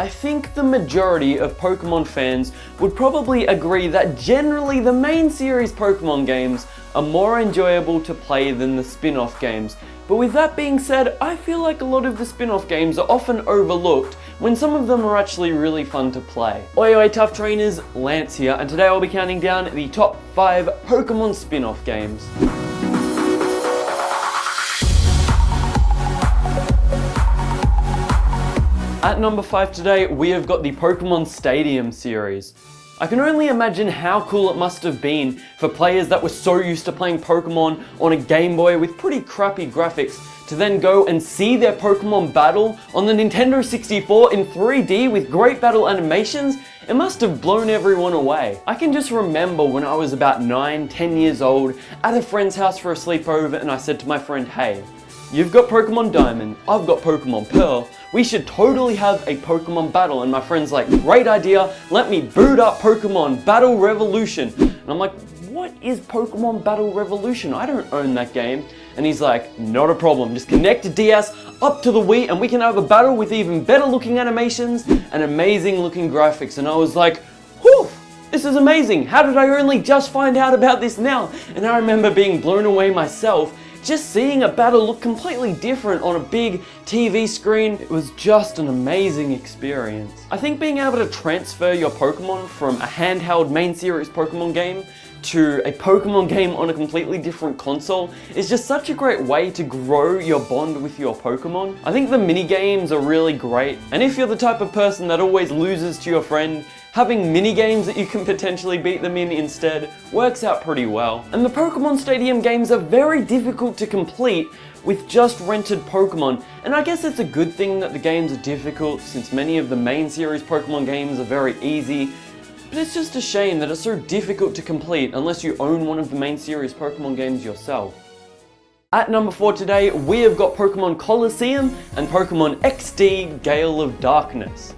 I think the majority of Pokemon fans would probably agree that generally the main series Pokemon games are more enjoyable to play than the spin-off games. But with that being said, I feel like a lot of the spin-off games are often overlooked when some of them are actually really fun to play. Oi tough trainers, Lance here, and today I'll be counting down the top 5 Pokemon spin-off games. At number 5 today, we have got the Pokemon Stadium series. I can only imagine how cool it must have been for players that were so used to playing Pokemon on a Game Boy with pretty crappy graphics to then go and see their Pokemon battle on the Nintendo 64 in 3D with great battle animations. It must have blown everyone away. I can just remember when I was about 9-10 years old at a friend's house for a sleepover, and I said to my friend, hey, you've got Pokemon Diamond, I've got Pokemon Pearl, we should totally have a Pokemon battle. And my friend's like, great idea, let me boot up Pokemon Battle Revolution. And I'm like, what is Pokemon Battle Revolution? I don't own that game. And he's like, not a problem, just connect a DS up to the Wii and we can have a battle with even better looking animations and amazing looking graphics. And I was like, whew, this is amazing. How did I only just find out about this now? And I remember being blown away myself. Just seeing a battle look completely different on a big TV screen, it was just an amazing experience. I think being able to transfer your Pokemon from a handheld main series Pokemon game to a Pokemon game on a completely different console is just such a great way to grow your bond with your Pokemon. I think the mini games are really great, and if you're the type of person that always loses to your friend, having mini games that you can potentially beat them in instead works out pretty well. And the Pokemon Stadium games are very difficult to complete with just rented Pokemon, and I guess it's a good thing that the games are difficult since many of the main series Pokemon games are very easy. But it's just a shame that it's so difficult to complete unless you own one of the main series Pokemon games yourself. At number 4 today, we have got Pokemon Colosseum and Pokemon XD Gale of Darkness.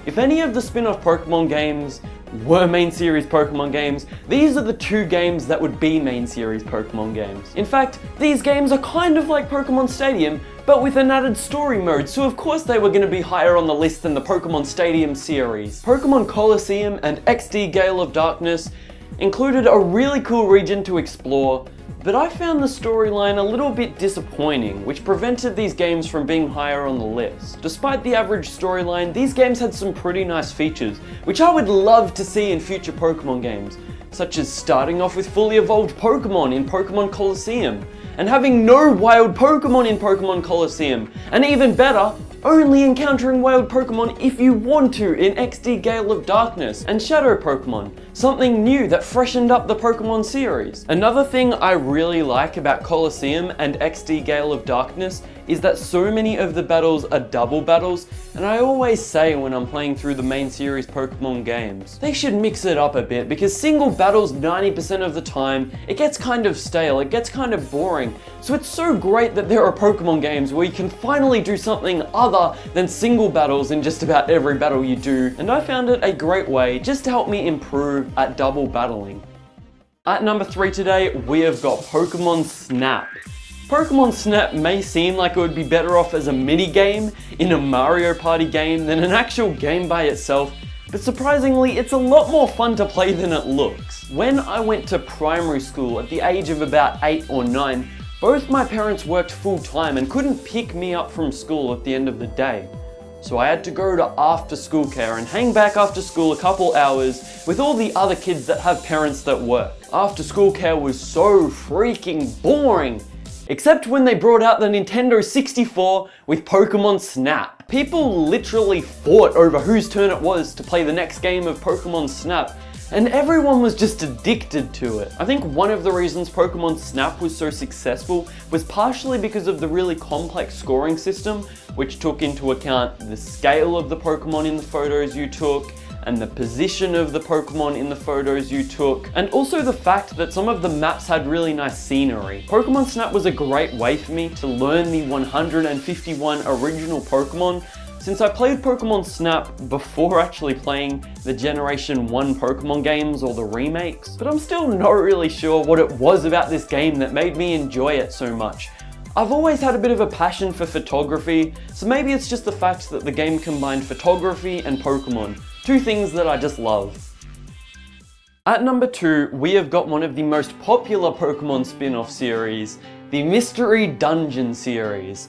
If any of the spin-off Pokemon games were main series Pokemon games, these are the 2 games that would be main series Pokemon games. In fact, these games are kind of like Pokemon Stadium, but with an added story mode, so of course they were going to be higher on the list than the Pokemon Stadium series. Pokemon Colosseum and XD Gale of Darkness included a really cool region to explore, but I found the storyline a little bit disappointing, which prevented these games from being higher on the list. Despite the average storyline, these games had some pretty nice features, which I would love to see in future Pokemon games, such as starting off with fully evolved Pokemon in Pokemon Colosseum, and having no wild Pokemon in Pokemon Colosseum, and even better, only encountering wild Pokemon if you want to in XD Gale of Darkness, and Shadow Pokemon, something new that freshened up the Pokemon series. Another thing I really like about Colosseum and XD Gale of Darkness is that so many of the battles are double battles, and I always say when I'm playing through the main series Pokemon games, they should mix it up a bit, because single battles 90% of the time, it gets kind of stale, it gets kind of boring. So it's so great that there are Pokemon games where you can finally do something other than single battles in just about every battle you do, and I found it a great way just to help me improve at double battling. At number 3 today, we have got Pokemon Snap. Pokemon Snap may seem like it would be better off as a mini game in a Mario Party game than an actual game by itself, but surprisingly it's a lot more fun to play than it looks. When I went to primary school at the age of about 8 or 9, both my parents worked full time and couldn't pick me up from school at the end of the day. So I had to go to after school care and hang back after school a couple hours with all the other kids that have parents that work. After school care was so freaking boring. Except when they brought out the Nintendo 64 with Pokemon Snap. People literally fought over whose turn it was to play the next game of Pokemon Snap, and everyone was just addicted to it. I think one of the reasons Pokemon Snap was so successful was partially because of the really complex scoring system, which took into account the scale of the Pokemon in the photos you took, and the position of the Pokemon in the photos you took, and also the fact that some of the maps had really nice scenery. Pokemon Snap was a great way for me to learn the 151 original Pokemon, since I played Pokemon Snap before actually playing the Generation 1 Pokemon games or the remakes, but I'm still not really sure what it was about this game that made me enjoy it so much. I've always had a bit of a passion for photography, so maybe it's just the fact that the game combined photography and Pokemon, two things that I just love. At number 2, we have got one of the most popular Pokemon spin-off series, the Mystery Dungeon series.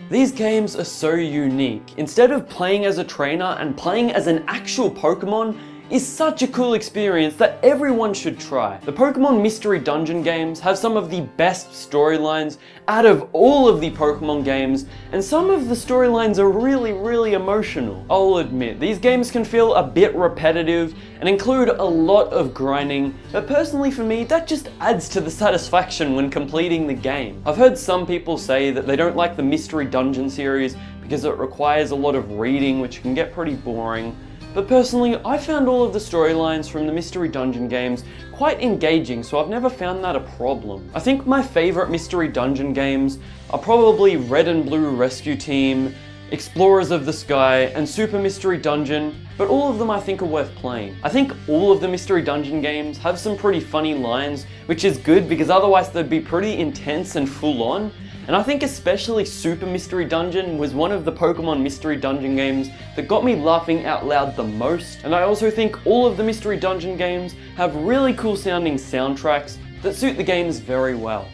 These games are so unique. Instead of playing as a trainer and playing as an actual Pokemon is such a cool experience that everyone should try. The Pokemon Mystery Dungeon games have some of the best storylines out of all of the Pokemon games, and some of the storylines are really emotional. I'll admit, these games can feel a bit repetitive and include a lot of grinding, but personally for me, that just adds to the satisfaction when completing the game. I've heard some people say that they don't like the Mystery Dungeon series because it requires a lot of reading, which can get pretty boring. But personally, I found all of the storylines from the Mystery Dungeon games quite engaging, so I've never found that a problem. I think my favourite Mystery Dungeon games are probably Red and Blue Rescue Team, Explorers of the Sky, and Super Mystery Dungeon, but all of them I think are worth playing. I think all of the Mystery Dungeon games have some pretty funny lines, which is good because otherwise they'd be pretty intense and full on. And I think especially Super Mystery Dungeon was one of the Pokemon Mystery Dungeon games that got me laughing out loud the most. And I also think all of the Mystery Dungeon games have really cool sounding soundtracks that suit the games very well.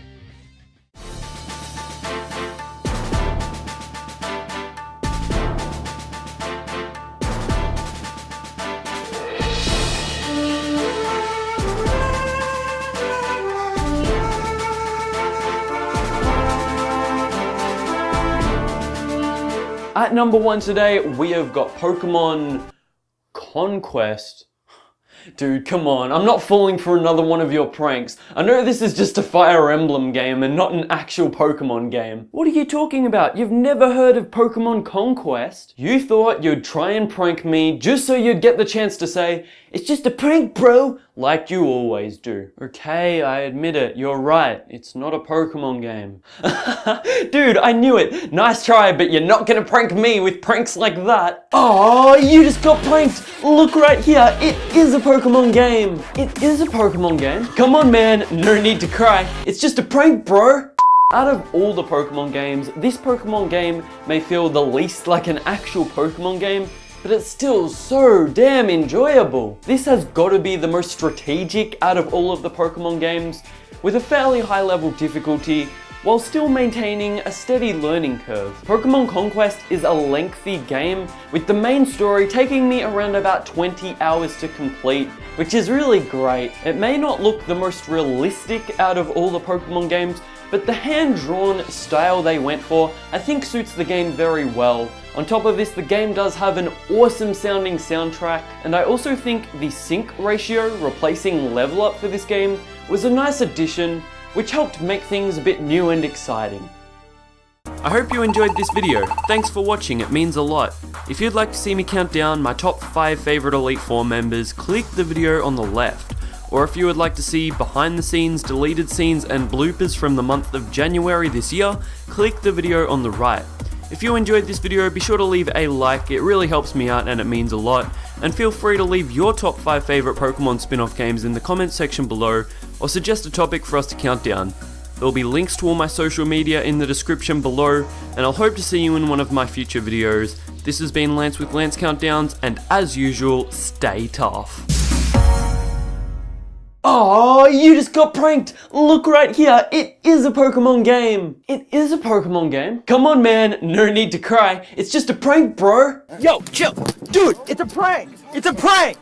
At number 1 today, we have got Pokemon Conquest. Dude, come on, I'm not falling for another one of your pranks. I know this is just a Fire Emblem game and not an actual Pokemon game. What are you talking about? You've never heard of Pokemon Conquest? You thought you'd try and prank me just so you'd get the chance to say, "It's just a prank, bro," like you always do. Okay, I admit it, you're right. It's not a Pokemon game. Dude, I knew it. Nice try, but you're not gonna prank me with pranks like that. Oh, you just got pranked. Look right here. It is a Pokemon game. It is a Pokemon game. Come on, man. No need to cry. It's just a prank, bro. Out of all the Pokemon games, this Pokemon game may feel the least like an actual Pokemon game, but it's still so damn enjoyable. This has got to be the most strategic out of all of the Pokemon games, with a fairly high level difficulty, while still maintaining a steady learning curve. Pokemon Conquest is a lengthy game, with the main story taking me around about 20 hours to complete, which is really great. It may not look the most realistic out of all the Pokemon games, but the hand-drawn style they went for I think suits the game very well. On top of this, the game does have an awesome sounding soundtrack, and I also think the sync ratio replacing level up for this game was a nice addition, which helped make things a bit new and exciting. I hope you enjoyed this video. Thanks for watching, it means a lot. If you'd like to see me count down my top 5 favourite Elite Four members, click the video on the left. Or if you would like to see behind the scenes, deleted scenes and bloopers from the month of January this year, click the video on the right. If you enjoyed this video, be sure to leave a like, it really helps me out and it means a lot. And feel free to leave your top 5 favourite Pokemon spin-off games in the comments section below, or suggest a topic for us to count down. There will be links to all my social media in the description below, and I'll hope to see you in one of my future videos. This has been Lance with Lance Countdowns, and as usual, stay tough. Oh, you just got pranked! Look right here, it is a Pokemon game! It is a Pokemon game? Come on, man, no need to cry. It's just a prank, bro! Yo, chill! Dude, it's a prank! It's a prank!